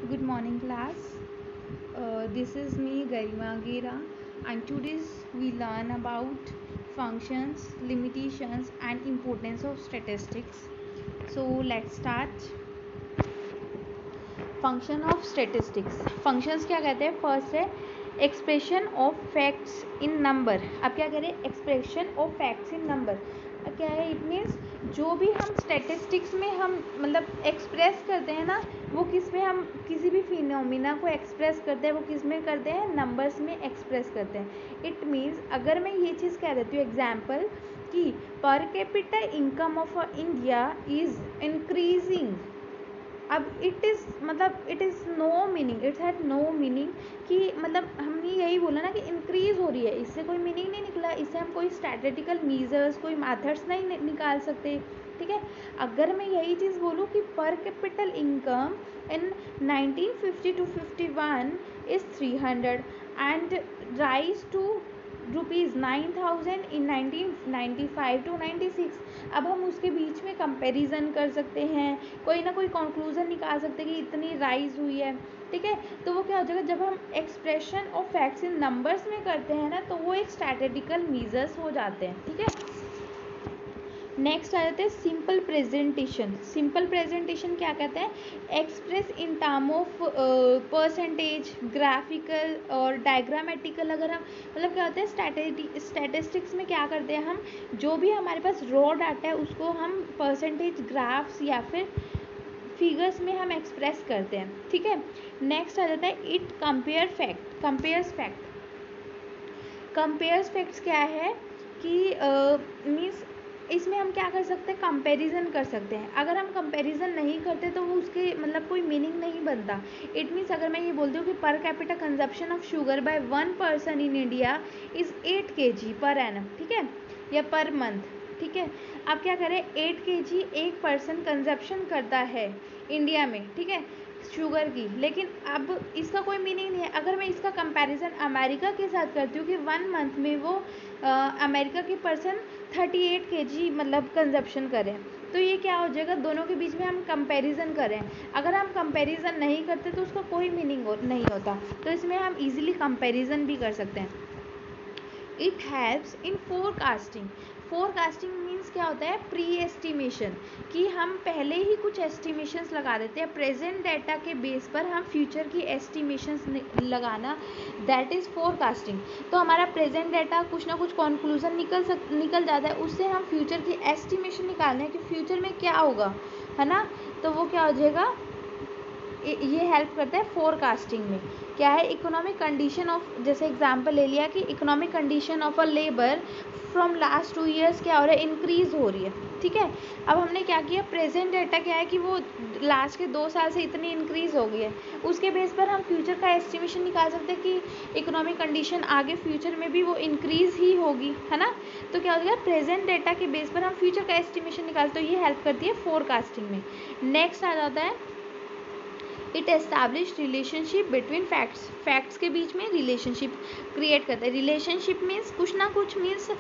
Good morning, class. This is me, Garima Gira, and today we learn about functions, limitations, and importance of statistics. So let's start. Function of statistics. Functions क्या कहते हैं? First है expression of facts in number. अब क्या कह रहे हैं? Expression of facts in number. क्या है? इट मीन्स जो भी हम स्टेटिस्टिक्स में हम मतलब एक्सप्रेस करते हैं ना, वो किस में हम किसी भी फिनोमिना को एक्सप्रेस करते हैं, वो किस में करते हैं? नंबर्स में एक्सप्रेस करते हैं. इट मीन्स अगर मैं ये चीज़ कह देती हूँ एग्जाम्पल कि per capita income of India is increasing. अब it is no meaning, it's had no meaning कि मतलब हमने यही बोला ना कि इंक्रीज़ हो रही है, इससे कोई मीनिंग नहीं निकला. इससे हम कोई स्टैटिस्टिकल मीजर्स, कोई मेथड्स नहीं निकाल सकते. ठीक है. अगर मैं यही चीज़ बोलूँ कि पर capital income in 1950 to 51 is 300 and rise to ₹9,000 in 1995 to 96. अब हम उसके बीच में कंपैरिजन कर सकते हैं, कोई ना कोई कंक्लूजन निकाल सकते हैं कि इतनी राइज हुई है. ठीक है. तो वो क्या हो जाएगा? जब हम expression of facts in numbers में करते हैं ना, तो वो एक स्टैटिस्टिकल मेजर्स हो जाते हैं. ठीक है. नेक्स्ट आ जाते हैं सिंपल प्रेजेंटेशन. सिंपल प्रेजेंटेशन क्या कहते हैं? Express in term of percentage, graphical और डायग्रामेटिकल. अगर हम मतलब क्या होता है स्टैटिस्टिक्स में क्या करते हैं हम, जो भी हमारे पास रॉ डाटा है उसको हम परसेंटेज, ग्राफ्स या फिर फिगर्स में हम एक्सप्रेस करते हैं. ठीक है. नेक्स्ट आ जाता है इट कंपेयर्स फैक्ट्स क्या है कि मीन्स इसमें हम क्या कर सकते हैं? कंपैरिजन कर सकते हैं. अगर हम कंपैरिजन नहीं करते तो वो उसके मतलब कोई मीनिंग नहीं बनता. इट मीन्स अगर मैं ये बोलती हूँ कि per capita consumption of sugar bye 1 person in India is 8 kg per annum. ठीक है, या पर मंथ. ठीक है. अब क्या करें? 8 kg एक पर्सन कंजप्शन करता है इंडिया में. ठीक है, शुगर की. लेकिन अब इसका कोई मीनिंग नहीं है. अगर मैं इसका कंपैरिजन अमेरिका के साथ करती हूँ कि 1 month में वो अमेरिका के पर्सन 38 kg मतलब कंजप्शन करें, तो ये क्या हो जाएगा? दोनों के बीच में हम कंपैरिजन करें. अगर हम कंपैरिजन नहीं करते तो उसका कोई मीनिंग नहीं होता. तो इसमें हम इजीली कंपैरिजन भी कर सकते हैं. It helps in forecasting means क्या होता है? Pre estimation. कि हम पहले ही कुछ एस्टिमेशंस लगा देते हैं प्रेजेंट डाटा के बेस पर, हम फ्यूचर की एस्टिमेशंस लगाना, दैट इज़ फोरकास्टिंग. तो हमारा प्रेजेंट डाटा कुछ ना कुछ कंक्लूजन निकल जाता है, उससे हम फ्यूचर की एस्टिमेशन निकालना है कि फ्यूचर में क्या होगा, है ना. तो वो क्या हो जाएगा? ये हेल्प करता है फोरकास्टिंग में. क्या है? इकोनॉमिक कंडीशन ऑफ, जैसे एग्जांपल ले लिया कि economic condition of a labour from last 2 years क्या हो रहा है? इंक्रीज हो रही है. ठीक है. अब हमने क्या किया? प्रेजेंट डाटा क्या है कि वो लास्ट के 2 साल से इतनी इंक्रीज हो गई है. उसके बेस पर हम फ्यूचर का एस्टिमेशन निकाल सकते हैं कि इकोनॉमिक कंडीशन आगे फ्यूचर में भी वो इंक्रीज ही होगी, है ना. तो क्या हो जाएगा? प्रेजेंट डाटा के बेस पर हम फ्यूचर का एस्टिमेशन निकालते हैं. तो ये हेल्प करती है फोरकास्टिंग में. नेक्स्ट आ जाता है it establish relationship between facts के बीच में रिलेशनशिप क्रिएट करता है. रिलेशनशिप मीन्स कुछ ना कुछ मीन्स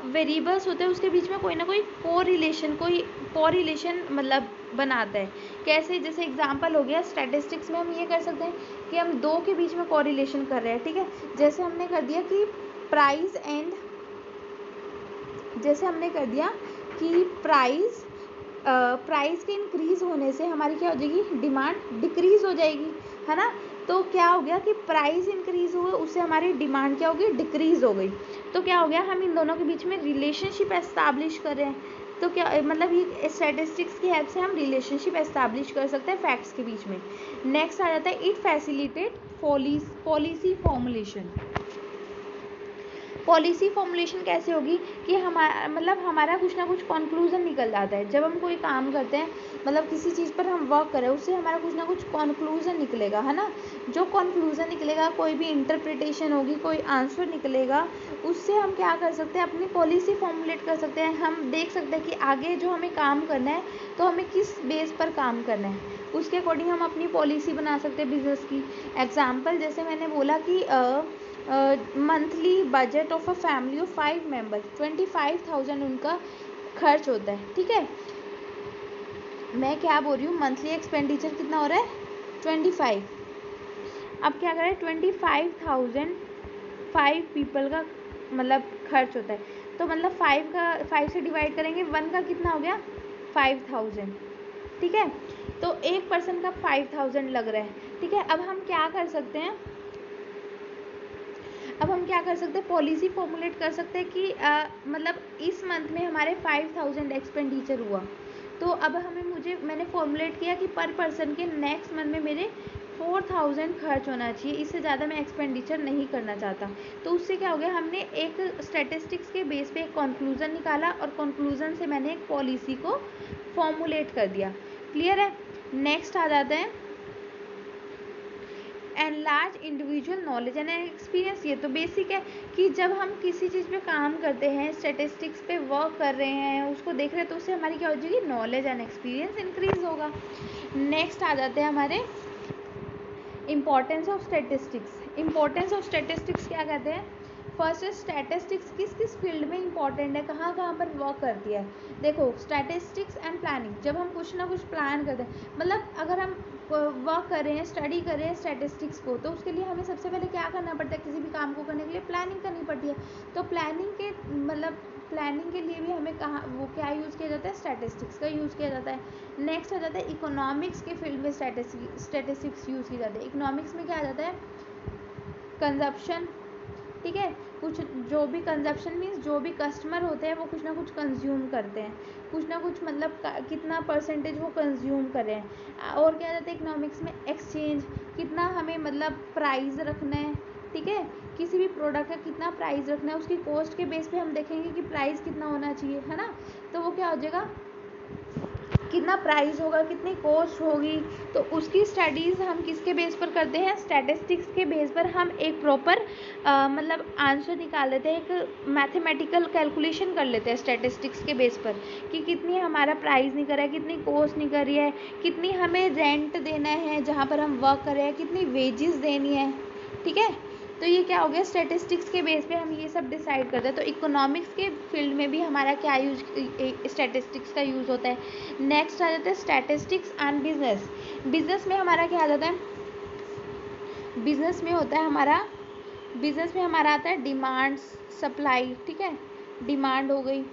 वेरिएबल्स होते हैं, उसके बीच में कोई ना कोई कोरिलेशन मतलब बनाता है. कैसे? जैसे एग्जांपल हो गया स्टैटिस्टिक्स में हम ये कर सकते हैं कि हम दो के बीच में कोरिलेशन कर रहे हैं. ठीक है. जैसे हमने कर दिया कि प्राइस के इंक्रीज़ होने से हमारी क्या हो जाएगी? डिमांड डिक्रीज़ हो जाएगी, है ना. तो क्या हो गया कि प्राइस इंक्रीज़ हुए, उससे हमारी डिमांड क्या होगी? डिक्रीज़ हो गई. तो क्या हो गया? हम इन दोनों के बीच में रिलेशनशिप एस्टैब्लिश कर रहे हैं. तो क्या मतलब ये स्टैटिस्टिक्स की हेल्प से हम रिलेशनशिप एस्टैब्लिश कर सकते हैं फैक्ट्स के बीच में. नेक्स्ट आ जाता है इट फैसिलिटेट पॉलिसी फॉर्मुलेशन कैसे होगी कि हमारा कुछ ना कुछ कंक्लूजन निकल जाता है. जब हम कोई काम करते हैं, मतलब किसी चीज़ पर हम वर्क करें, उससे हमारा कुछ ना कुछ कंक्लूजन निकलेगा, है ना. जो कंक्लूजन निकलेगा, कोई भी इंटरप्रिटेशन होगी, कोई आंसर निकलेगा, उससे हम क्या कर सकते हैं? अपनी पॉलिसी फॉर्मुलेट कर सकते हैं. हम देख सकते हैं कि आगे जो हमें काम करना है तो हमें किस बेस पर काम करना है, उसके अकॉर्डिंग हम अपनी पॉलिसी बना सकते हैं बिजनेस की. एग्जाम्पल जैसे मैंने बोला कि monthly budget of a family of 5 member 25,000 उनका खर्च होता है. ठीक है. मैं क्या बोल रही हूँ? मंथली एक्सपेंडिचर कितना हो रहा है? 25। अब क्या करें, 25,000 5 पीपल का मतलब खर्च होता है, तो मतलब 5 से डिवाइड करेंगे, 1 का कितना हो गया 5,000, ठीक है। तो एक पर्सन का 5,000 लग रहा है, ठीक है। अब हम क्या कर सकते हैं, पॉलिसी फॉर्मुलेट कर सकते हैं कि मतलब इस मंथ में हमारे 5,000 एक्सपेंडिचर हुआ, तो अब मैंने फॉर्मुलेट किया कि पर पर्सन के नेक्स्ट मंथ में मेरे 4,000 खर्च होना चाहिए, इससे ज़्यादा मैं एक्सपेंडिचर नहीं करना चाहता। तो उससे क्या हो गया, हमने एक स्टैटिस्टिक्स के बेस पे एक कंक्लूज़न निकाला और कंक्लूज़न से मैंने एक पॉलिसी को फॉर्मुलेट कर दिया। क्लियर है। नेक्स्ट आ जाते हैं enlarge individual knowledge and experience. ये तो बेसिक है कि जब हम किसी चीज़ पे काम करते हैं, स्टैटिस्टिक्स पे वर्क कर रहे हैं, उसको देख रहे हैं, तो उससे हमारी क्या हो जाएगी, नॉलेज एंड एक्सपीरियंस इंक्रीज होगा। नेक्स्ट आ जाते हैं हमारे importance of statistics. Importance of statistics क्या कहते हैं, फर्स्ट स्टैटिस्टिक्स किस किस फील्ड में इंपॉर्टेंट है, कहाँ कहाँ पर वर्क करती है। देखो स्टैटिस्टिक्स एंड प्लानिंग, जब हम कुछ ना कुछ प्लान करते हैं, मतलब अगर हम वर्क कर रहे हैं, स्टडी कर रहे हैं स्टैटिस्टिक्स को, तो उसके लिए हमें सबसे पहले क्या करना पड़ता है, किसी भी काम को करने के लिए प्लानिंग करनी पड़ती है। तो प्लानिंग के लिए भी हमें कहाँ वो क्या यूज़ किया जाता है, स्टैटिस्टिक्स का यूज़ किया जाता है। नेक्स्ट आ जाता है इकोनॉमिक्स के फील्ड में स्टैटिस्टिक्स यूज़ की जाती है। इकोनॉमिक्स में क्या आ जाता है, कंजप्शन, ठीक है। कुछ जो भी कंजप्शन मीन्स जो भी कस्टमर होते हैं वो कुछ ना कुछ कंज्यूम करते हैं, कुछ ना कुछ मतलब कितना परसेंटेज वो कंज्यूम कर रहे हैं। और क्या जाता है इकोनॉमिक्स में, एक्सचेंज, कितना हमें मतलब प्राइस रखना है, ठीक है। किसी भी प्रोडक्ट का कितना प्राइस रखना है, उसकी कॉस्ट के बेस पे हम देखेंगे कि प्राइस कितना होना चाहिए, है ना। तो वो क्या हो जाएगा, कितना प्राइस होगा, कितनी कॉस्ट होगी, तो उसकी स्टडीज़ हम किसके बेस पर करते हैं, स्टैटिस्टिक्स के बेस पर हम एक प्रॉपर मतलब आंसर निकाल लेते हैं, एक मैथमेटिकल कैलकुलेशन कर लेते हैं स्टैटिस्टिक्स के बेस पर कि कितनी हमारा प्राइस निकल रहा है, कितनी कॉस्ट निकल रही है, कितनी हमें रेंट देना है जहाँ पर हम वर्क कर रहे हैं, कितनी वेजेस देनी है, ठीक है। तो ये क्या हो गया, स्टैटिस्टिक्स के बेस पे हम ये सब डिसाइड करते हैं। तो इकोनॉमिक्स के फील्ड में भी हमारा क्या यूज, स्टैटिस्टिक्स का यूज़ होता है। नेक्स्ट आ जाता है स्टैटिस्टिक्स एंड बिजनेस। बिजनेस में हमारा क्या आ जाता है, बिजनेस में हमारा आता है डिमांड सप्लाई, ठीक है। डिमांड हो गई,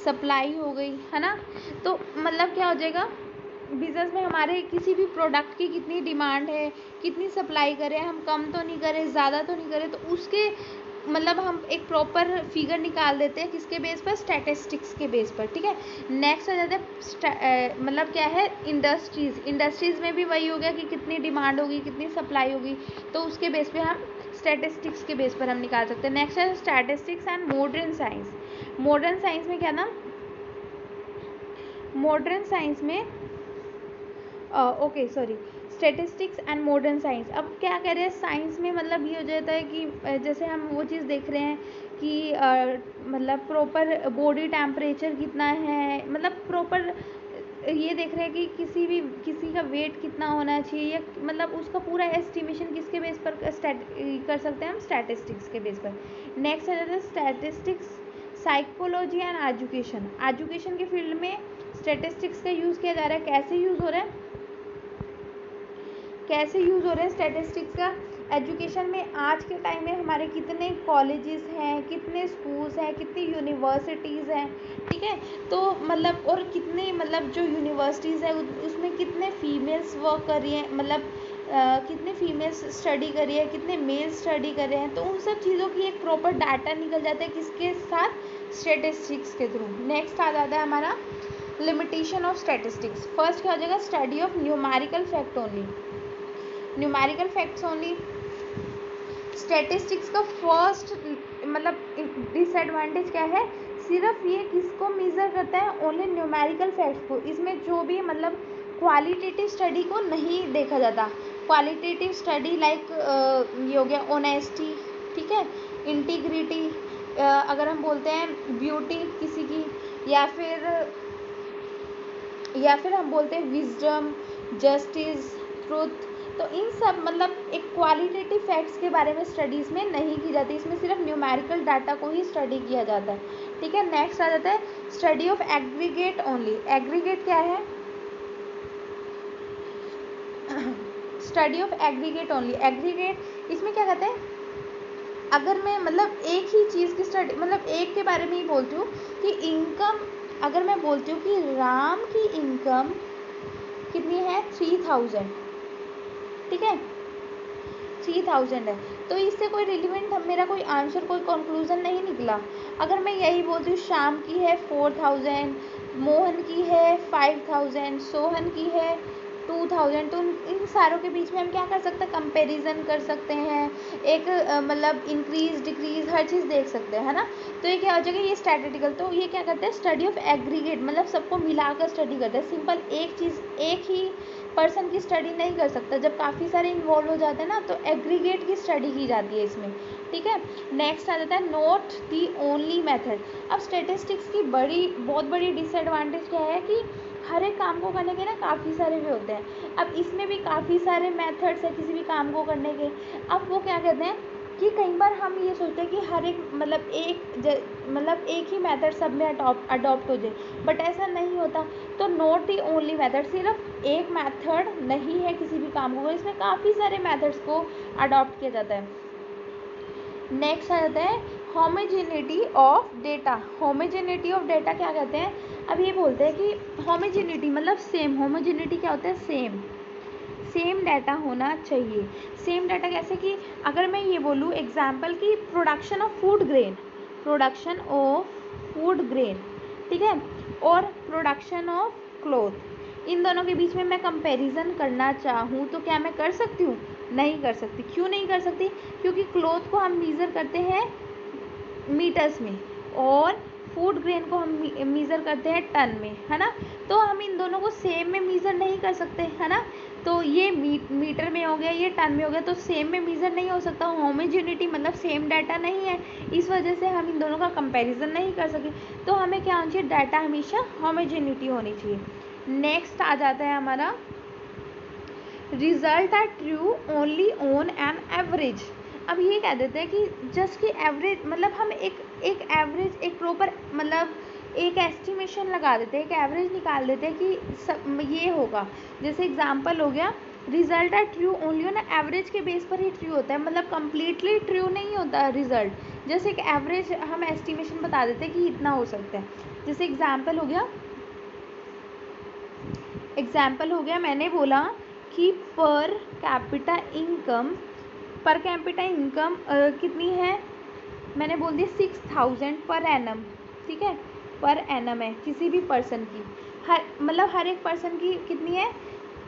सप्लाई हो गई, है ना। तो मतलब क्या हो जाएगा, बिजनेस में हमारे किसी भी प्रोडक्ट की कितनी डिमांड है, कितनी सप्लाई करें, हम कम तो नहीं करें, ज़्यादा तो नहीं करें, तो उसके मतलब हम एक प्रॉपर फिगर निकाल देते हैं किसके बेस पर, स्टैटिस्टिक्स के बेस पर, ठीक है। नेक्स्ट आ जाता है मतलब क्या है, इंडस्ट्रीज़ में भी वही हो गया कि कितनी डिमांड होगी, कितनी सप्लाई होगी, तो उसके बेस पे हम स्टैटिस्टिक्स के बेस पर हम निकाल सकते हैं। नेक्स्ट है statistics and modern science. Modern science में क्या ना, मॉडर्न साइंस में okay sorry, statistics and modern science. अब क्या कह रहे हैं, साइंस में मतलब ये हो जाता है कि जैसे हम वो चीज़ देख रहे हैं कि मतलब प्रॉपर बॉडी टेम्परेचर कितना है, मतलब प्रॉपर ये देख रहे हैं कि किसी का वेट कितना होना चाहिए, या मतलब उसका पूरा एस्टिमेशन किसके बेस पर कर सकते हैं हम, स्टैटिस्टिक्स के बेस पर। नेक्स्ट आ जाता है statistics psychology and education. Education के फील्ड में स्टैटिस्टिक्स का यूज़ किया जा रहा है। कैसे यूज़ हो रहा है स्टैटिस्टिक्स का एजुकेशन में? आज के टाइम में हमारे कितने कॉलेजेस हैं, कितने स्कूल्स हैं, कितनी यूनिवर्सिटीज़ हैं, ठीक है। तो मतलब और कितने मतलब जो यूनिवर्सिटीज़ है उसमें कितने फीमेल्स वर्क कर रही हैं, मतलब कितने फीमेल्स स्टडी कर रही है, कितने मेल स्टडी कर रहे हैं, तो उन सब चीज़ों की एक प्रॉपर डाटा निकल जाता है किसके साथ, स्टैटिस्टिक्स के थ्रू। नेक्स्ट आ जाता है हमारा लिमिटेशन ऑफ स्टैटिस्टिक्स। फर्स्ट क्या हो जाएगा, study of numerical fact only. Numerical facts only. Statistics का फर्स्ट मतलब डिसएडवांटेज क्या है, सिर्फ ये किसको मेज़र करता है, ओनली न्यूमेरिकल फैक्ट्स को। इसमें जो भी मतलब क्वालिटेटिव स्टडी को नहीं देखा जाता। क्वालिटेटिव स्टडी लाइक ये हो गया ऑनेस्टी, ठीक है, इंटीग्रिटी, अगर हम बोलते हैं ब्यूटी किसी की, या फिर हम बोलते हैं विजडम, जस्टिस, ट्रुथ, तो इन सब मतलब एक क्वालिटेटिव फैक्ट्स के बारे में स्टडीज़ में नहीं की जाती। इसमें सिर्फ न्यूमेरिकल डाटा को ही स्टडी किया जाता है, ठीक है। नेक्स्ट आ जाता है study of aggregate only. Aggregate क्या है, study of aggregate only. Aggregate इसमें क्या कहते हैं, अगर मैं मतलब एक ही चीज़ की स्टडी मतलब एक के बारे में ही बोलती हूँ कि इनकम, अगर मैं बोलती हूँ कि राम की इनकम कितनी है 3000, ठीक है 3000 है, तो इससे कोई रिलेवेंट मेरा कोई आंसर कोई कंक्लूजन नहीं निकला। अगर मैं यही बोलती हूँ श्याम की है 4000, मोहन की है 5000, सोहन की है 2000, तो इन सारों के बीच में हम क्या कर सकते हैं, कंपैरिजन कर सकते हैं, एक मतलब इंक्रीज डिक्रीज हर चीज़ देख सकते हैं, है ना। तो ये क्या हो जाएगा, ये स्टैटिस्टिकल, तो ये क्या करते हैं, स्टडी ऑफ एग्रीगेट, मतलब सबको मिलाकर स्टडी करते हैं। सिंपल एक चीज़ एक ही पर्सन की स्टडी नहीं कर सकता, जब काफ़ी सारे इन्वॉल्व हो जाते हैं ना, तो एग्रीगेट की स्टडी की जाती है इसमें, ठीक है। नेक्स्ट आ जाता है नॉट दी ओनली मेथड। अब स्टेटिस्टिक्स की बहुत बड़ी डिसएडवांटेज क्या है कि हर एक काम को करने के ना काफ़ी सारे वे होते हैं। अब इसमें भी काफ़ी सारे मेथड्स है किसी भी काम को करने के। अब वो क्या कहते हैं कि कई बार हम ये सोचते हैं कि हर एक मतलब एक ही मेथड सब में अडॉप्ट हो जाए, बट ऐसा नहीं होता। तो नॉट दी ओनली मेथड, सिर्फ एक मेथड नहीं है किसी भी काम को, इसमें काफ़ी सारे मेथड्स को अडॉप्ट किया जाता है। नेक्स्ट आ जाता है homogeneity of data. Homogeneity of data क्या कहते हैं, अब ये बोलते हैं कि होमोजेनिटी मतलब सेम, होमोजेनिटी क्या होता है, सेम डाटा होना चाहिए। सेम डाटा कैसे कि अगर मैं ये बोलूँ एग्जाम्पल कि प्रोडक्शन ऑफ फूड ग्रेन, ठीक है, और प्रोडक्शन ऑफ क्लॉथ, इन दोनों के बीच में मैं कंपैरिजन करना चाहूँ तो क्या मैं कर सकती हूँ, नहीं कर सकती। क्यों नहीं कर सकती, क्योंकि क्लॉथ को हम मेज़र करते हैं मीटर्स में और फूड ग्रेन को हम मेज़र करते हैं टन में, है ना। तो हम इन दोनों को सेम में मेज़र नहीं कर सकते, है ना। तो ये मीटर में हो गया, ये टन में हो गया, तो सेम में मेज़र नहीं हो सकता। होमोजेनिटी मतलब सेम डाटा नहीं है, इस वजह से हम इन दोनों का कंपैरिजन नहीं कर सके। तो हमें क्या होना चाहिए, डाटा हमेशा होमोजेनिटी होनी चाहिए। नेक्स्ट आ जाता है हमारा result are true only on an average. अब ये कह देते हैं कि जस्ट कि एवरेज मतलब हम एक एवरेज एक प्रॉपर मतलब एक एस्टिमेशन लगा देते हैं, एक एवरेज निकाल देते हैं कि सब ये होगा। जैसे एग्जांपल हो गया result are true only on average के बेस पर ही ट्रू होता है, मतलब कम्प्लीटली ट्रू नहीं होता रिजल्ट। जैसे एक एवरेज हम एस्टिमेशन बता देते हैं कि इतना हो सकता है। जैसे एग्जाम्पल हो गया मैंने बोला कि पर कैपिटा इनकम कितनी है, मैंने बोल दिया 6000 पर एनम, ठीक है, पर एनम है किसी भी पर्सन की, हर एक पर्सन की कितनी है,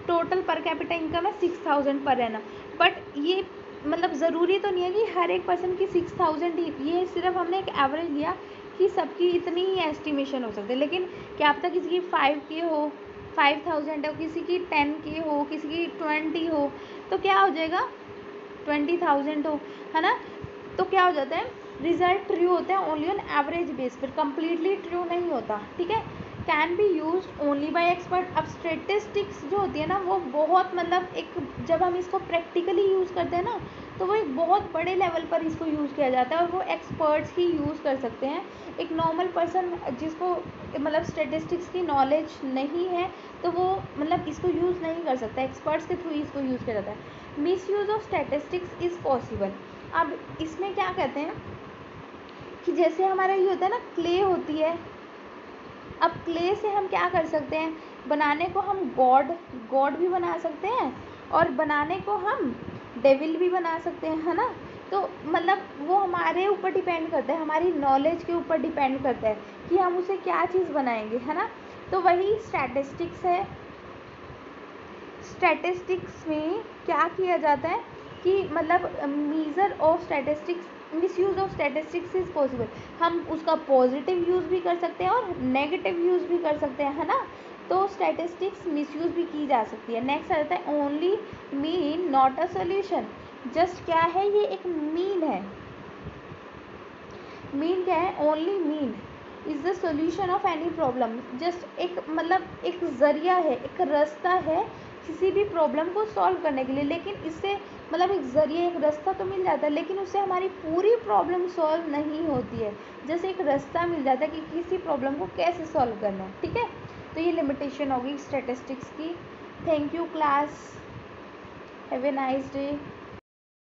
टोटल पर कैपिटा इनकम है 6000 पर एनम। बट ये मतलब ज़रूरी तो नहीं है कि हर एक पर्सन की 6000 ही, ये सिर्फ हमने एक एवरेज लिया कि सबकी इतनी ही एस्टिमेशन हो सकती है। लेकिन क्या पता किसी की 5K हो, 5000 हो, किसी की 10K हो, किसी की 20 हो, तो क्या हो जाएगा 20,000 हो, है ना। तो क्या हो जाता है, रिजल्ट ट्रू होता है ओनली ऑन एवरेज बेस पर, कम्प्लीटली ट्रू नहीं होता, ठीक है। Can be use only by expert. अब स्टेटिस्टिक्स जो होती है ना वो बहुत मतलब एक जब हम इसको प्रैक्टिकली यूज़ करते हैं ना तो वो एक बहुत बड़े लेवल पर इसको यूज़ किया जाता है और वो एक्सपर्ट्स ही यूज़ कर सकते हैं। एक नॉर्मल पर्सन जिसको मतलब स्टेटिस्टिक्स की नॉलेज नहीं है तो वो मतलब इसको यूज़ नहीं कर सकता, एक्सपर्ट्स के थ्रू इसको यूज़ किया जाता है। Miss use of statistics is possible. अब इसमें क्या कहते हैं कि जैसे हमारा ये होता है ना, क्ले होती है, अब क्ले से हम क्या कर सकते हैं, बनाने को हम गॉड भी बना सकते हैं और बनाने को हम डेविल भी बना सकते हैं, है ना। तो मतलब वो हमारे ऊपर डिपेंड करता है, हमारी नॉलेज के ऊपर डिपेंड करता है कि हम उसे क्या चीज़ बनाएंगे, है ना। तो वही स्टैटिस्टिक्स है। स्टैटिस्टिक्स में क्या किया जाता है कि मतलब measure of statistics, misuse of statistics is possible. हम उसका पॉजिटिव यूज़ भी कर सकते हैं और नेगेटिव यूज़ भी कर सकते हैं, है ना। तो स्टैटिस्टिक्स मिसयूज़ भी की जा सकती है। नेक्स्ट आ जाता है only mean not a solution. Just क्या है, ये एक मीन है। मीन क्या है, only mean is the solution of any problem. Just एक मतलब एक ज़रिया है, एक रास्ता है किसी भी प्रॉब्लम को सॉल्व करने के लिए। लेकिन इससे मतलब एक ज़रिए एक रास्ता तो मिल जाता है लेकिन उससे हमारी पूरी प्रॉब्लम सॉल्व नहीं होती है। जैसे एक रास्ता मिल जाता है कि किसी प्रॉब्लम को कैसे सॉल्व करना है, ठीक है। तो ये लिमिटेशन होगी स्टैटिस्टिक्स की। Thank you class. Have a nice day.